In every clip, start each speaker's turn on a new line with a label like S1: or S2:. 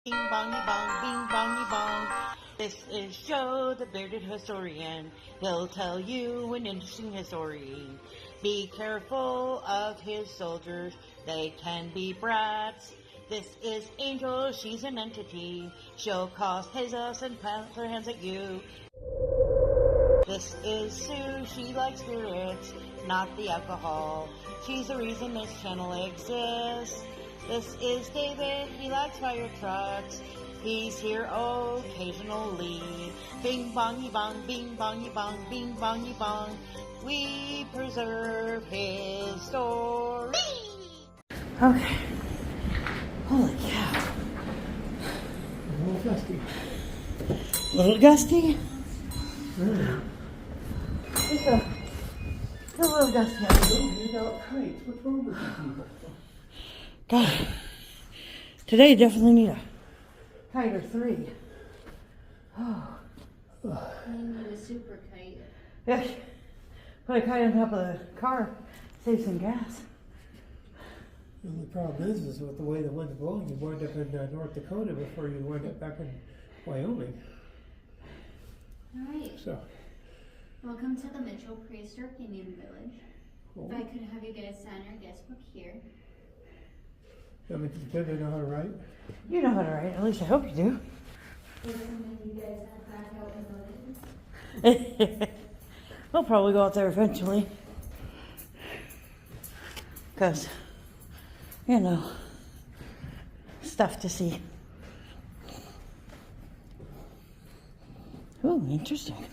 S1: Bing bongy bong, bing bongy bong. This is Joe, the bearded historian. He'll tell you an interesting story. Be careful of his soldiers, they can be brats. This is Angel, she's an entity. She'll cause chaos and plant her hands at you. This is Sue, she likes spirits, not the alcohol. She's the reason this channel exists. This is David, he likes fire trucks. He's here occasionally. Bing bongy bong, bing bongy bong, bing bongy bong. We preserve his story. Okay. Holy cow.
S2: A little gusty.
S1: A little gusty?
S2: Yeah.
S1: Just a little gusty.
S2: You got kites. What's wrong with you people?
S1: God. Today you definitely need a kite or three. Oh.
S3: I need a super kite.
S1: Yeah. Put a kite on top of the car. Save some gas.
S2: And the problem is with the way the wind's blowing, you wind up in North Dakota before you wind up back in Wyoming.
S3: Alright,
S2: So,
S3: welcome to the Mitchell Prehistoric Indian Village.
S2: cool.
S3: If I could have you guys sign our guest book here.
S2: I mean, do they know how to write?
S1: You know how to write. At least I hope you do.
S3: Is something you guys have back out in the woods?
S1: We'll probably go out there eventually. Because, you know, stuff to see. Ooh, interesting.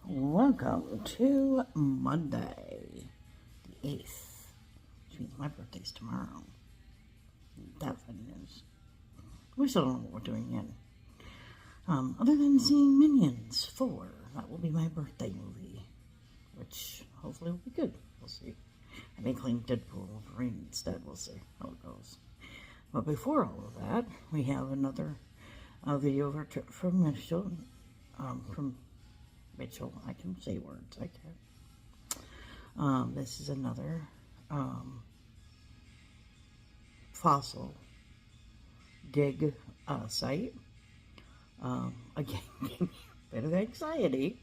S1: Welcome to Monday, the 8th, which means my birthday's tomorrow. That's the news. We still don't know what we're doing yet. Other than seeing Minions 4, that will be my birthday movie, which hopefully will be good. We'll see. I may claim Deadpool Wolverine instead. We'll see how it goes. But before all of that, we have another video from Mitchell. From Mitchell, I can say words. I can. This is another fossil dig site. Again, gave me a bit of anxiety.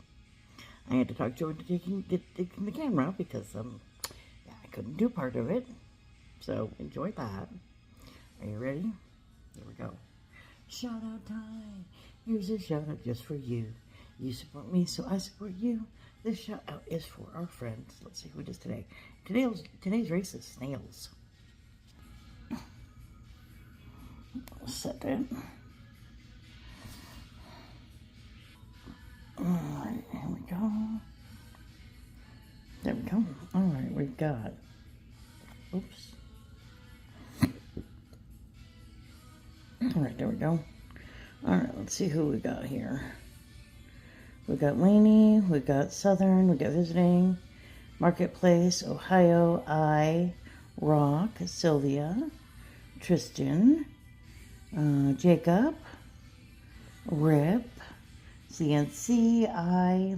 S1: I had to talk Joe into taking the camera because yeah, I couldn't do part of it. So enjoy that. Are you ready? Here we go. Shout out time. Here's a shout out just for you. You support me, so I support you. This shout out is for our friends. Let's see who it is today. Today's race is snails. I'll set it. Alright, here we go. There we go. Alright, we've got. Oops. Alright, there we go. Alright, let's see who we got here. We got Laney, we got Southern, we got Visiting, Marketplace, Ohio, Rock, Sylvia, Tristan, Jacob, Rip, CNC,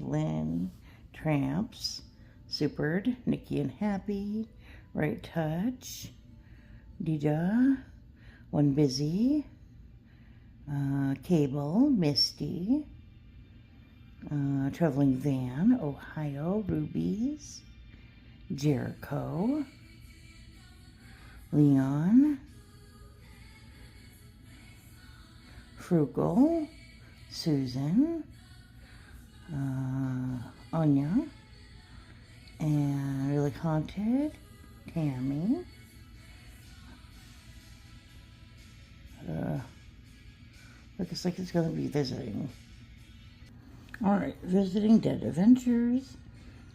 S1: Lynn, Tramps, Supered, Nikki and Happy, Right Touch, Dija, One Busy, Cable, Misty, Traveling Van, Ohio, Rubies, Jericho, Leon, Frugal, Susan, Anya, and Really Haunted, Tammy, looks like it's going to be Visiting. Alright, Visiting, Dead Adventures,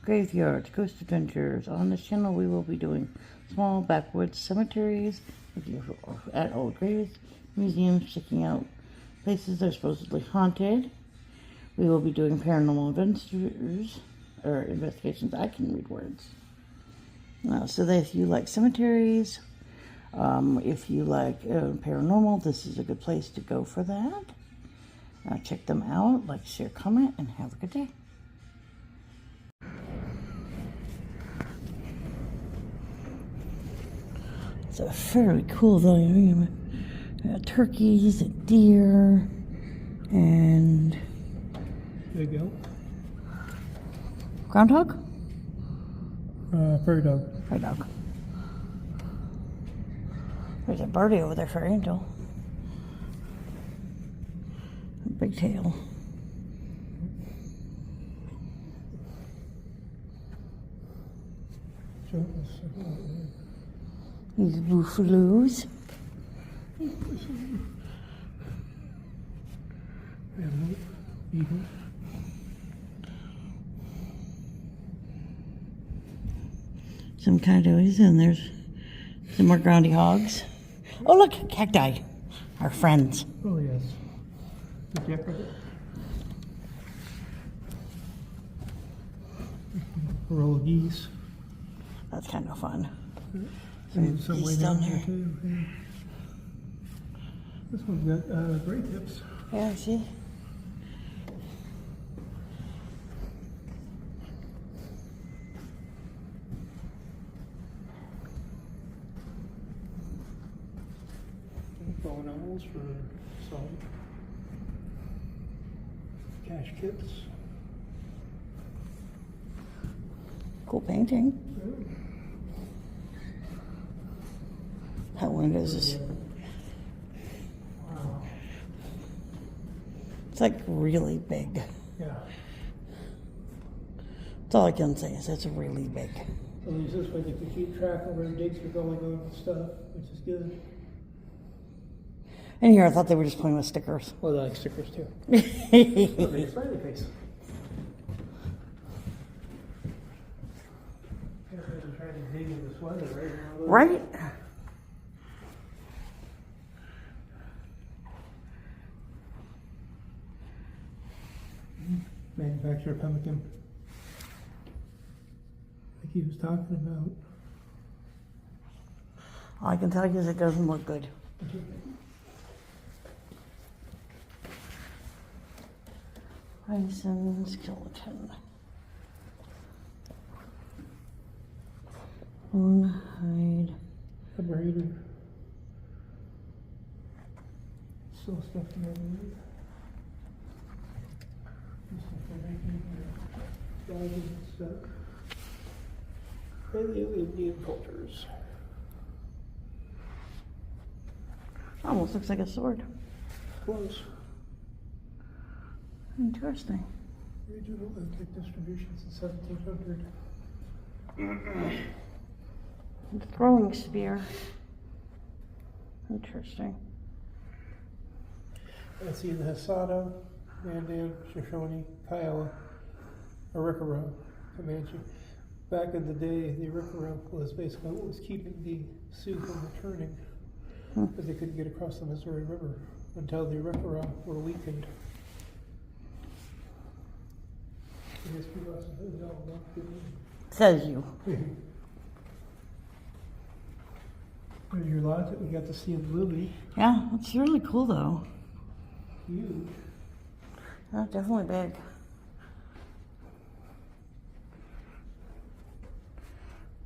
S1: Graveyards, Ghost Adventures. On this channel we will be doing small backwoods cemeteries, at old graves, museums, checking out places that are supposedly haunted. We will be doing paranormal adventures, or investigations. I can read words. So that if you like cemeteries, if you like paranormal, this is a good place to go for that. Check them out, like, share, comment, and have a good day. It's a very cool volume. Turkeys, deer, and
S2: There you go.
S1: groundhog?
S2: Prairie dog.
S1: Prairie dog. There's a birdie over there for Angel. Big tail. These buffaloes.
S2: Eagle.
S1: Some coyotes, and there's some more groundy hogs. Oh, look, cacti. Our friends.
S2: Oh, yes. The jacket. A roll of geese.
S1: That's kind of fun.
S2: And some way
S1: geese
S2: down
S1: down
S2: there
S1: there.
S2: too. Yeah. This one's got gray tips.
S1: Yeah, see?
S2: Bone owls for some cash kits.
S1: Cool painting. That window is
S2: Wow.
S1: it's like really big.
S2: Yeah.
S1: That's all I can say is it's really big.
S2: At least this way they can keep track of where digs are going on and stuff, which is good.
S1: And here I thought they were just playing with stickers.
S2: Well, I like stickers too. Oh, they smiley face. Everybody's trying to dig in this weather right now.
S1: Right?
S2: Manufacturer pumpkin. Like he was talking about.
S1: All I can tell you is it doesn't look good. Bison skeleton. Bone hide.
S2: A breeder. Still stuff in there. Stuff for making bags and stuff. Paleo-Indian cultures.
S1: Almost looks like a sword.
S2: Close.
S1: Interesting.
S2: Regional ethnic distributions in 1700.
S1: Throwing spear. Interesting.
S2: Let's see the Hasada, Mandan, Shoshone, Kiowa, Arikara, Comanche. Back in the day, the Arikara was basically what was keeping the Sioux from returning because they couldn't get across the Missouri River until the Arikara were weakened. The history lesson is all about
S1: Says you.
S2: There's your lodge that we got to see in Lily.
S1: Yeah, it's really cool though.
S2: Huge.
S1: Yeah, definitely big.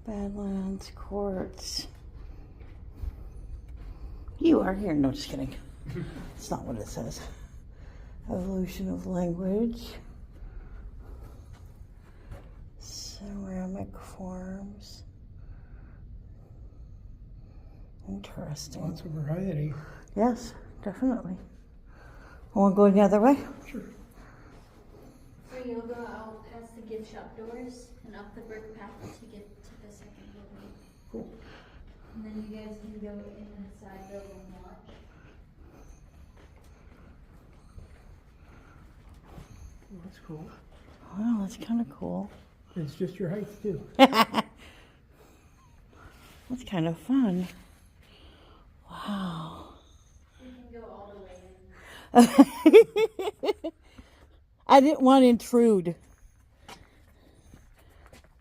S1: Badlands, quartz. You are here. No, just kidding. It's not what it says. Evolution of language. Ceramic forms. Interesting.
S2: Lots of variety.
S1: Yes, definitely. I want to go the other way?
S2: Sure.
S3: So you'll go out past the gift shop doors and up the brick path to get to the second building.
S2: Cool.
S3: And then you guys can go inside the little lodge.
S2: Well, that's cool.
S1: Wow, that's kind of cool.
S2: It's just your height too.
S1: That's kind of fun. Wow.
S3: You can go all the way in.
S1: I didn't want to intrude.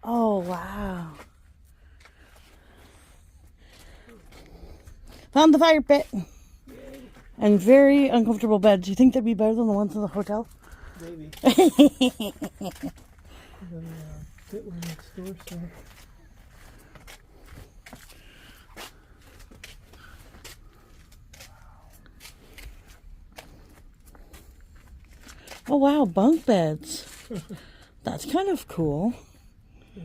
S1: Oh, wow. Found the fire pit. And very uncomfortable beds. You think they'd be better than the ones in the hotel?
S2: Maybe. The Hitler next door stuff.
S1: Oh wow, bunk beds. That's kind of cool.
S2: Yeah.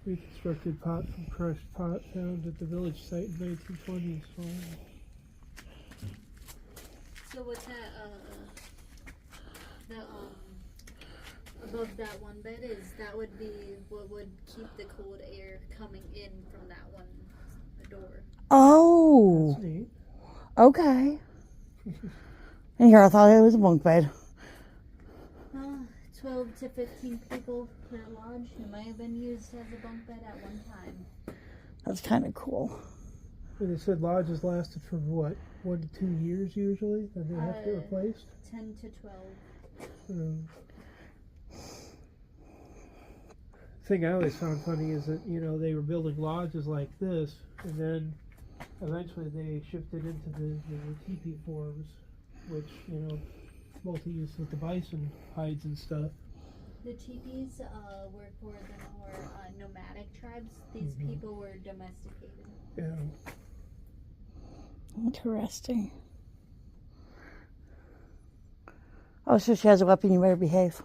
S2: Reconstructed pot from crushed pot found at the village site in 1920s.
S3: So what's that, above that one bed that would be what would keep the cold air coming in from that one door.
S1: Oh.
S2: That's neat.
S1: Okay. And here I thought it was a bunk bed.
S3: 12 to 15 people per lodge. It might have been used as a bunk bed at one time.
S1: That's kind of cool.
S2: And they said lodges lasted for what, 1 to 2 years usually, and they have to get replaced?
S3: 10 to 12.
S2: Thing I always found funny is that, you know, they were building lodges like this, and then eventually they shifted into the teepee forms, which, you know, multi-use with the bison hides and stuff.
S3: The teepees were for the more nomadic tribes. These people were domesticated.
S2: Yeah.
S1: Interesting. Oh, so she has a weapon, you better behave.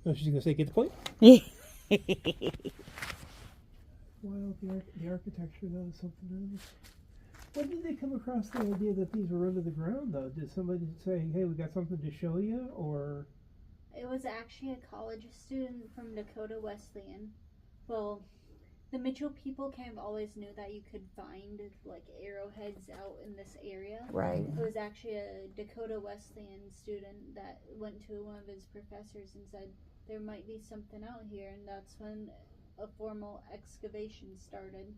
S2: Oh, she's gonna say, get the point?
S1: Yeah.
S2: Well, the architecture though is something else. When did they come across the idea that these were under the ground though? Did somebody say, hey, we got something to show you, or?
S3: It was actually a college student from Dakota Wesleyan. Well, the Mitchell people kind of always knew that you could find like arrowheads out in this area.
S1: Right.
S3: It was actually a Dakota Wesleyan student that went to one of his professors and said there might be something out here, and that's when a formal excavation started.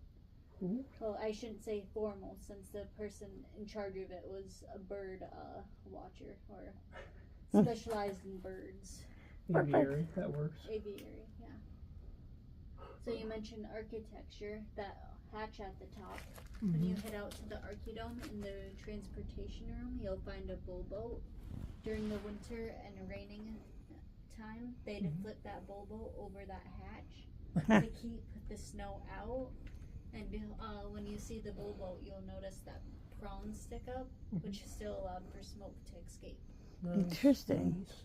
S2: Mm-hmm.
S3: Well, I shouldn't say formal, since the person in charge of it was a bird watcher or specialized in birds.
S2: Aviary, that works.
S3: Aviary, yeah. So you mentioned architecture, that hatch at the top. When you head out to the Archidome in the transportation room, you'll find a bull boat. During the winter and raining time, they'd flip that bull boat over that hatch to keep the snow out. And when you see the bull boat, you'll notice that prongs stick up, which is still allowed for smoke to escape.
S2: Nice,
S1: Interesting.
S2: nice.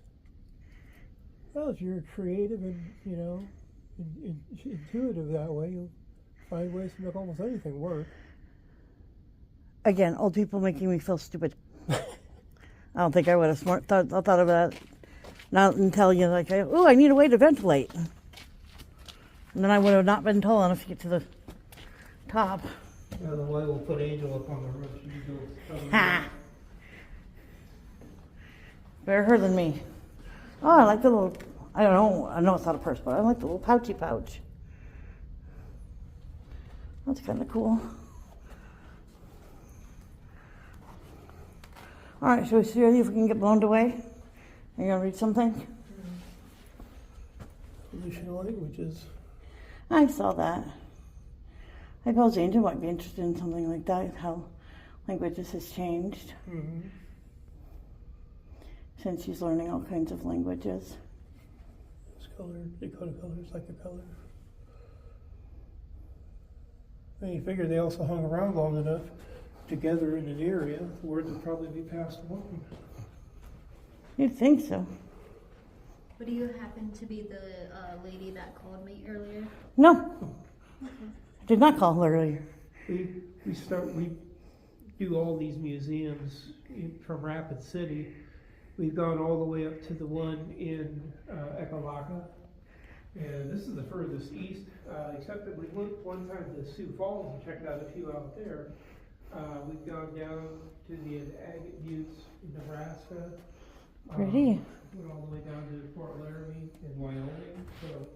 S2: Well, if you're creative and, you know, intuitive that way, you'll find ways to make almost anything work.
S1: Again, old people making me feel stupid. I don't think I would have thought of that. Not until you're like, oh, I need a way to ventilate. And then I would have not been tall enough to get to the top.
S2: Yeah, the way we'll put Angel up on the roof. She can go.
S1: Ha! Better her than me. Oh, I like the little, I know it's not a purse, but I like the little pouchy pouch. That's kind of cool. All right, shall we see if we can get blown away? Are you going to read something?
S2: Evolution of languages.
S1: I saw that. I suppose Angel might be interested in something like that, how languages has changed since she's learning all kinds of languages.
S2: It's colored. Dakota colors like the color. And you figure they also hung around long enough together in an area, the words would probably be passed along.
S1: You'd think so.
S3: But do you happen to be the lady that called me earlier?
S1: No. I did not call her earlier.
S2: We do all these museums from Rapid City. We've gone all the way up to the one in Ekalaka. And this is the furthest east, except that we went one time to Sioux Falls and checked out a few out there. We've gone down to the Agate Buttes in Nebraska.
S1: Pretty.
S2: Went all the way down to Fort Laramie in Wyoming. So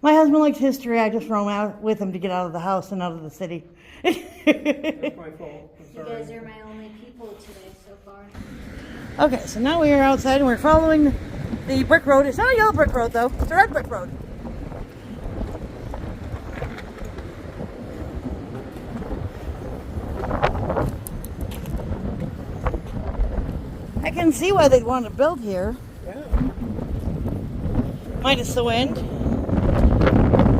S1: My husband likes history. I just roam out with him to get out of the house and out of the city.
S2: that's my fault. I'm
S3: You
S2: sorry.
S3: guys are my only people today so far.
S1: Okay, so now we are outside and we're following the brick road. It's not a yellow brick road though. It's a red brick road. I can see why they'd want to build here.
S2: Yeah.
S1: Minus the wind.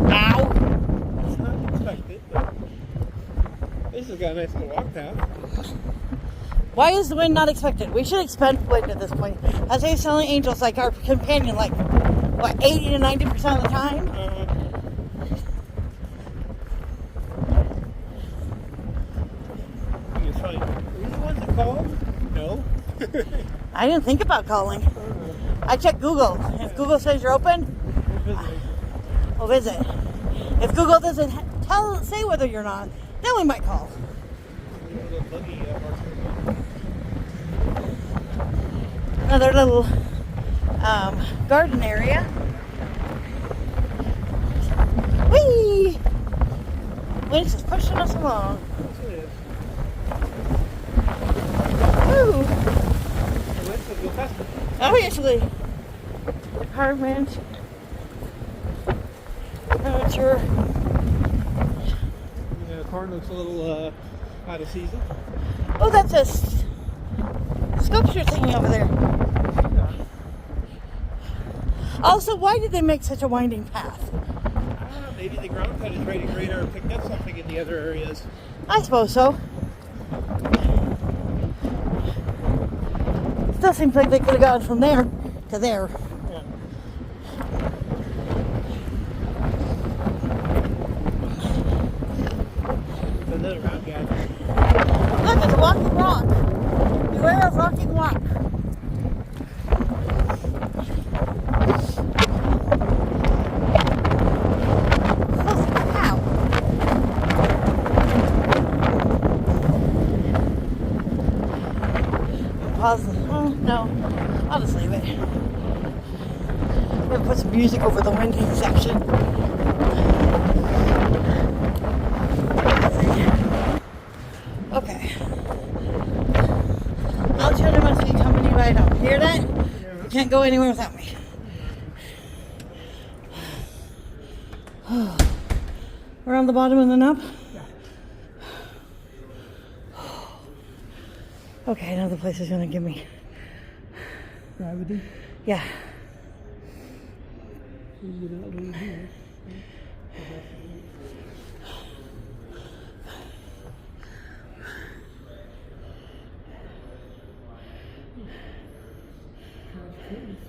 S1: Ow!
S2: It's not expected, but this has got a nice little walk path.
S1: Why is the wind not expected? We should expect wind at this point. I say Selling Angel's like our companion, like, what, 80 to 90% of the time?
S2: You're fine. Are you the ones that called? No.
S1: I didn't think about calling. I checked Google. If Google says you're open, we'll visit. If Google doesn't say whether you're not, then we might call. Another little garden area. Whee! Wind's just pushing us along. Woo! Oh, actually, hard wind. Oh, sure.
S2: The corn looks a little out of season.
S1: Oh, that's a sculpture thingy over there. Also, why did they make such a winding path?
S2: Maybe the ground cut is rating radar picked up something in the other areas.
S1: I suppose so. Still seems like they could have gone from there to there.
S2: Yeah. Another round gathering.
S1: Look, it's a walking rock. Beware of rocking rock. Oh, no. I'll just leave it. I'm going to put some music over the winding section. Okay. I'll try to must be company right home. Hear that? You can't go anywhere without me. We're on the bottom and then up? Okay, another place is gonna give me
S2: Gravity?
S1: Yeah.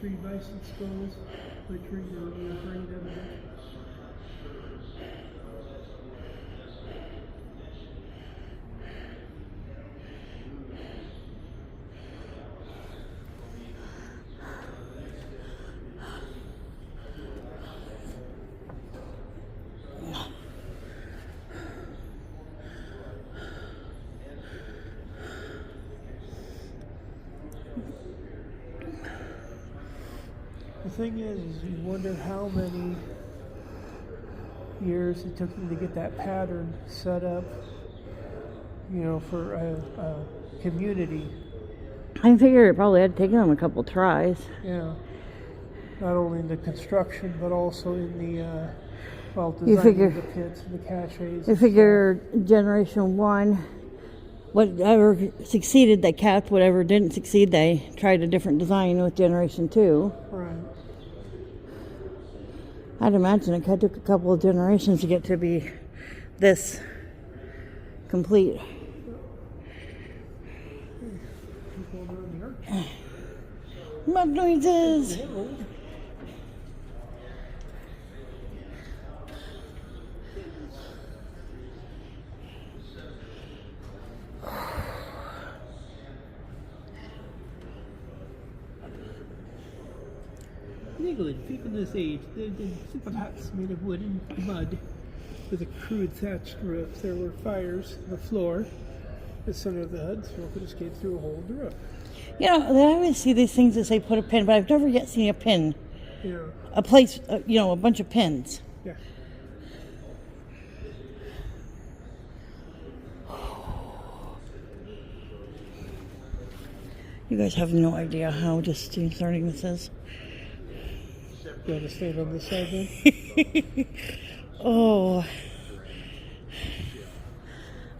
S2: Three bison skulls, which are great evidence. The thing is you wonder how many years it took them to get that pattern set up, for a community.
S1: I figure it probably had taken them a couple tries.
S2: Yeah. Not only in the construction, but also in the,
S1: You figure-
S2: designing the pits and the caches.
S1: I figure generation one, whatever succeeded, they kept. Whatever didn't succeed, they tried a different design with generation two.
S2: Right.
S1: I'd imagine it took a couple of generations to get to be this complete. Mud noises.
S2: England, people this age, they're simple huts made of wood and mud with a crude thatched roof. There were fires on the floor. The center of the hut, smoke would escape through a hole in the roof.
S1: I always see these things that say put a pin, but I've never yet seen a pin.
S2: Yeah.
S1: A place, a bunch of pins.
S2: Yeah.
S1: You guys have no idea how disconcerting this is.
S2: You want to stand on this side then?
S1: Oh.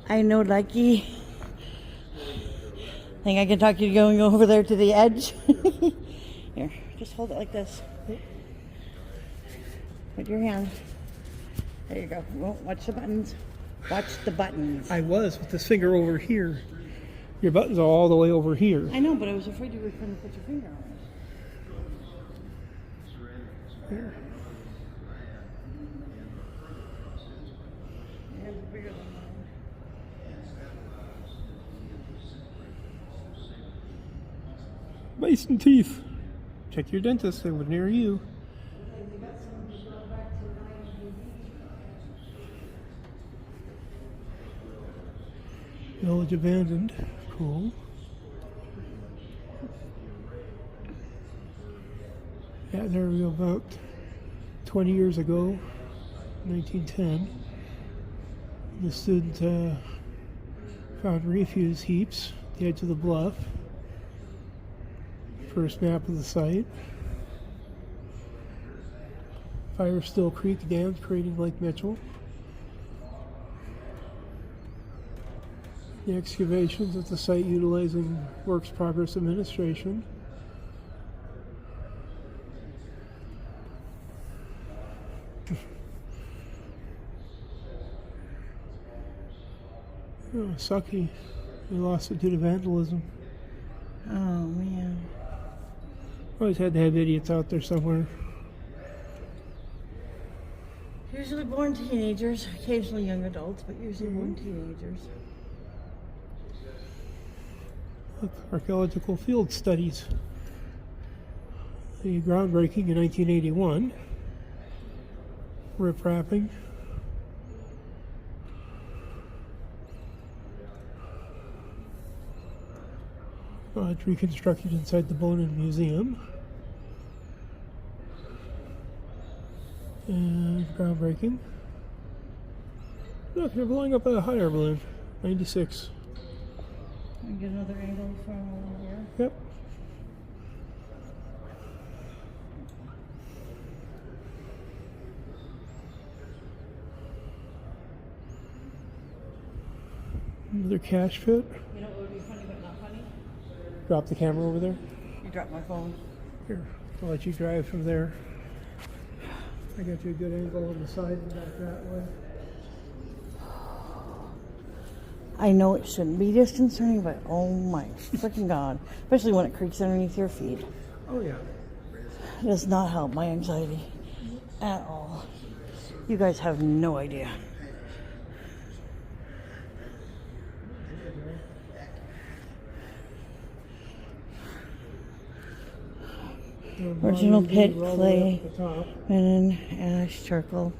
S1: I know, likey. Think I can talk you going over there to the edge? Here, just hold it like this. Put your hand. There you go. Watch the buttons. Watch the buttons.
S2: I was with this finger over here. Your button's all the way over here.
S1: I know, but I was afraid you were going to put your finger on it.
S2: Here.
S1: Yeah, it's bigger than mine.
S2: Bison teeth. Check your dentist. They were near you. Village abandoned. Cool. Yeah, there we go. About 20 years ago, 1910, the student found refuse heaps at the edge of the bluff. First map of the site. Firestill Creek dams creating Lake Mitchell. The excavations at the site utilizing Works Progress Administration. Oh, sucky. We lost it due to vandalism.
S1: Oh, man.
S2: Always had to have idiots out there somewhere.
S1: Usually born teenagers, occasionally young adults, but usually born teenagers.
S2: Look, archaeological field studies. The groundbreaking in 1981. Rip wrapping. It's reconstructed inside the Bonin Museum. And groundbreaking. Look, they're blowing up a hot air balloon. 96.
S1: And get another angle from over here.
S2: Yep. Another cache pit.
S1: You know what would be funny but not funny?
S2: Drop the camera over there.
S1: You dropped my phone.
S2: Here, I'll let you drive from there. I got you a good angle on the side and back that way.
S1: I know it shouldn't be disconcerting, but oh my freaking god. Especially when it creaks underneath your feet.
S2: Oh yeah.
S1: It does not help my anxiety at all. You guys have no idea. Original pit, clay, and ash, charcoal.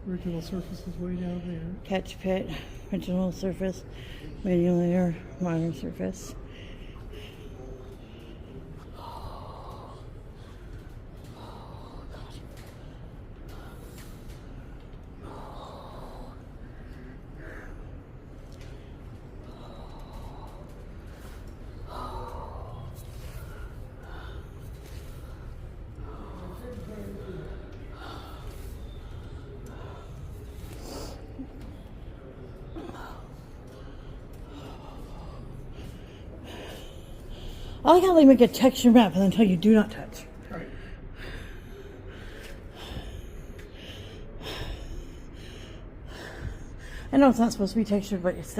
S2: Original surface is way down there.
S1: Catch pit, original surface, medium layer, modern surface. I like how they make a texture map and then tell you do not touch.
S2: Right.
S1: I know it's not supposed to be textured, but it's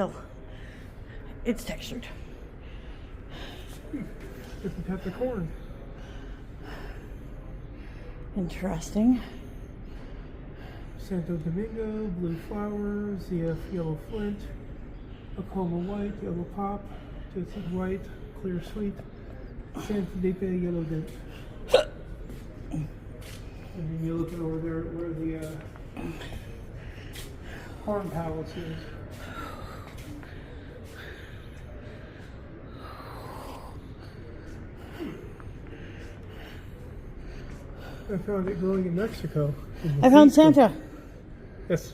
S1: textured.
S2: Different type of corn.
S1: Interesting.
S2: Santo Domingo, blue flower, ZF yellow flint, Acoma white, yellow pop, Tootsie white, clear sweet, San Felipe yellow dip. And then you're looking over there at where the horn palace is. I found it growing in Mexico.
S1: I found Santa.
S2: Yes.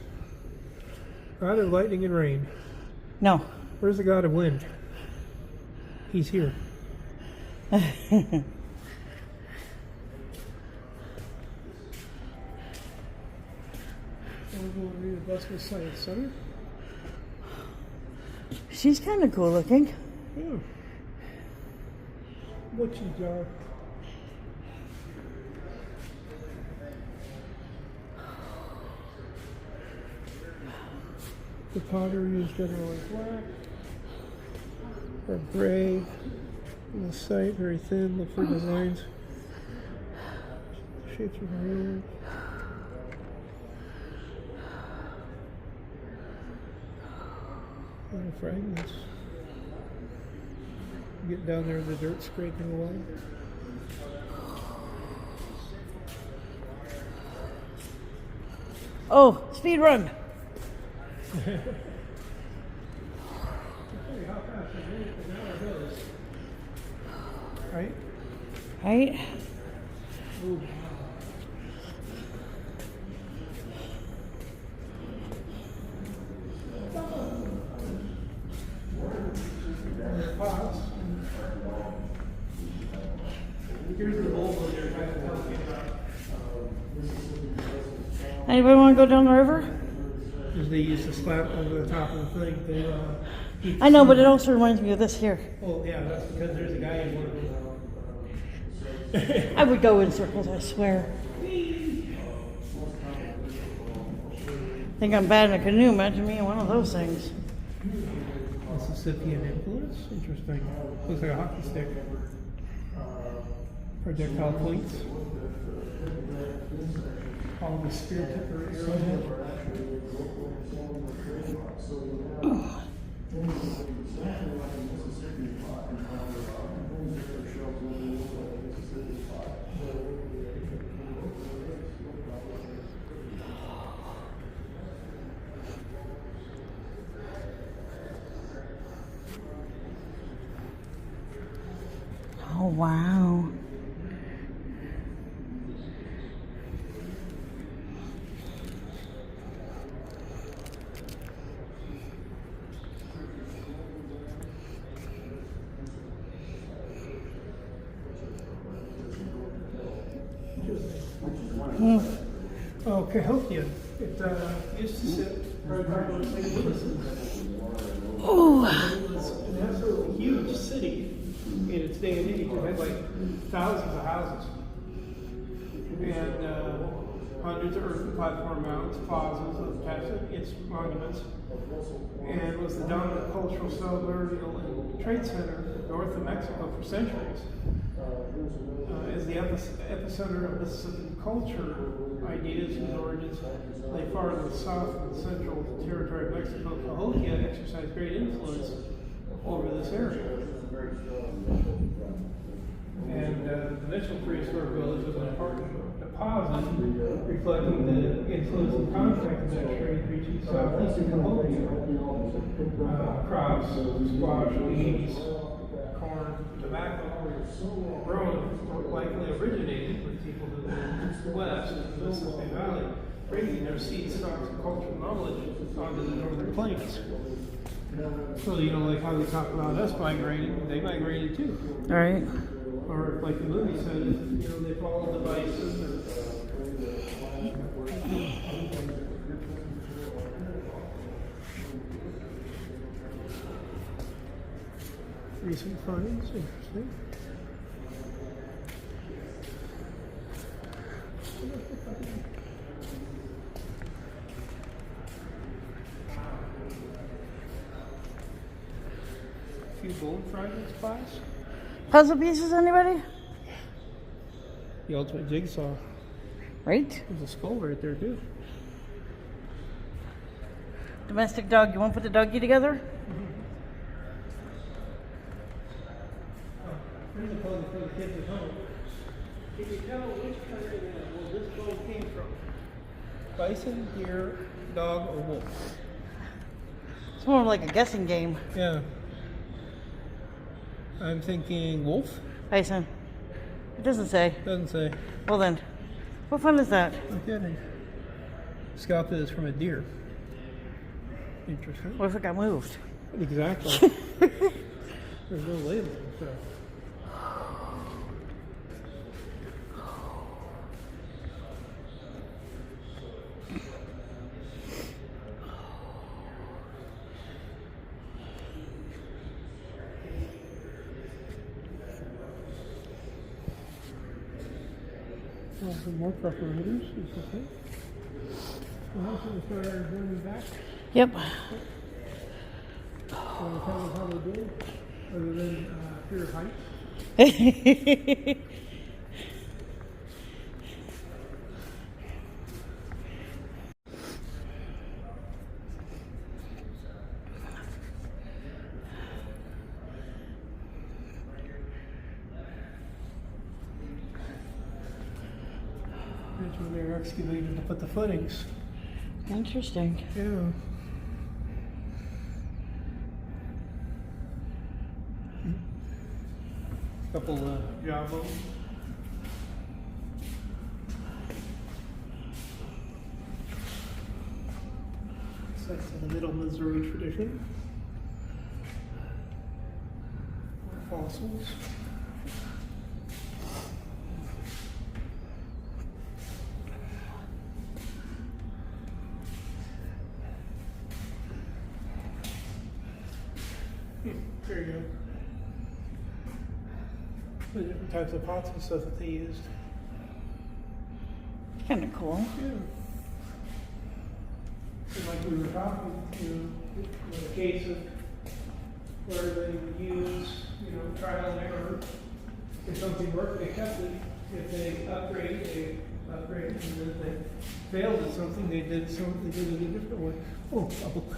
S2: God of lightning and rain.
S1: No.
S2: Where's the god of wind? He's here. Science Center.
S1: She's kind of cool looking.
S2: Yeah. What's your jar? The pottery is generally black or gray. On the site, very thin. Look for designs. Shapes are weird. Little fragments. Get down there, the dirt scraping away.
S1: Oh, speed run.
S2: Right?
S1: Right?
S2: Ooh. Here's the bowl they're trying to tell me about.
S1: Anybody want to go down the river?
S2: Because they used to slap over the top of the thing. They,
S1: I know, but it also reminds me of this here.
S2: well, yeah, that's because there's a guy in one of them.
S1: I would go in circles, I swear. Think I'm bad in a canoe. Imagine me in one of those things.
S2: Mississippian influence? Interesting. Looks like a hockey stick. Projectile points. All the spear tip or arrowhead.
S1: Oh, wow.
S2: Oh, Cahokia. It used to sit right on St. Louis.
S1: Oh,
S2: It was an absolutely huge city in its day and age. It had like thousands of houses. And hundreds of earthen platform mountains, plazas attached to its monuments. And was the dominant cultural, cellular, and trade center north of Mexico for centuries. As the epicenter of Mississippi culture, ideas whose origins lay far to the south and the central territory of Mexico, Cahokia exercised great influence over this area. And the initial prehistoric village was an important deposit reflecting the influence and contact of that trade reaching southeastern Cahokia. Crops, squash, beans, corn, tobacco, grown likely originated with people who lived west of the Mississippi Valley, bringing their seed stocks and cultural knowledge onto the northern plains. So, you know, like how we talk about us migrating, they migrated too.
S1: all right.
S2: Or like the movie said, you know, they followed the bison. Recent finds, interesting. A few gold fragments, class.
S1: Puzzle pieces, anybody?
S2: The ultimate jigsaw.
S1: Right?
S2: There's a skull right there too.
S1: Domestic dog. You want to put the doggy together?
S2: Here's a puzzle for the kids at home. Can you tell which country this bone came from? Bison, deer, dog, or wolf?
S1: It's more like a guessing game.
S2: Yeah. I'm thinking wolf.
S1: Bison. It doesn't say.
S2: Doesn't say.
S1: Well then, what fun is that?
S2: No kidding. Scalped is from a deer. Interesting.
S1: What if it got moved?
S2: Exactly. There's no label. So. Oh, some more preparators. Interesting. house that started running back.
S1: Yep.
S2: Want to tell us how they did, other than fear of heights? That's when they were excavated to put the footings.
S1: Interesting.
S2: Yeah. Couple job loads. Sites of the Middle Missouri tradition. More fossils. There you go. The different types of pots and stuff that they used.
S1: Kind of cool.
S2: Yeah. And like we were talking, in a case of where they would use, trial and error. If something worked, they kept it. If they upgraded, they upgraded. And if they failed at something, they did it a different way. Oh, a book.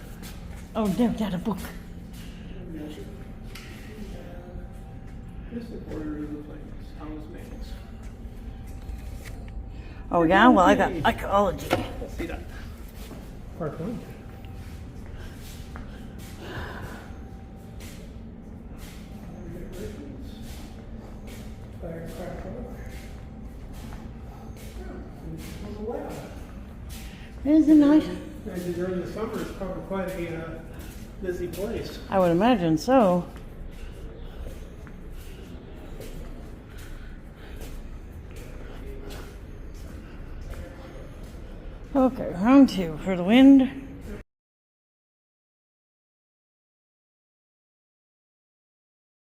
S1: Oh, they've got a book.
S2: Just the border of the place, Thomas Manx.
S1: Oh yeah, well I got archaeology.
S2: Let's see that. Part 1.
S1: Isn't it nice?
S2: And during the summer, it's probably quite a busy place.
S1: I would imagine so. Okay, round 2 for the wind.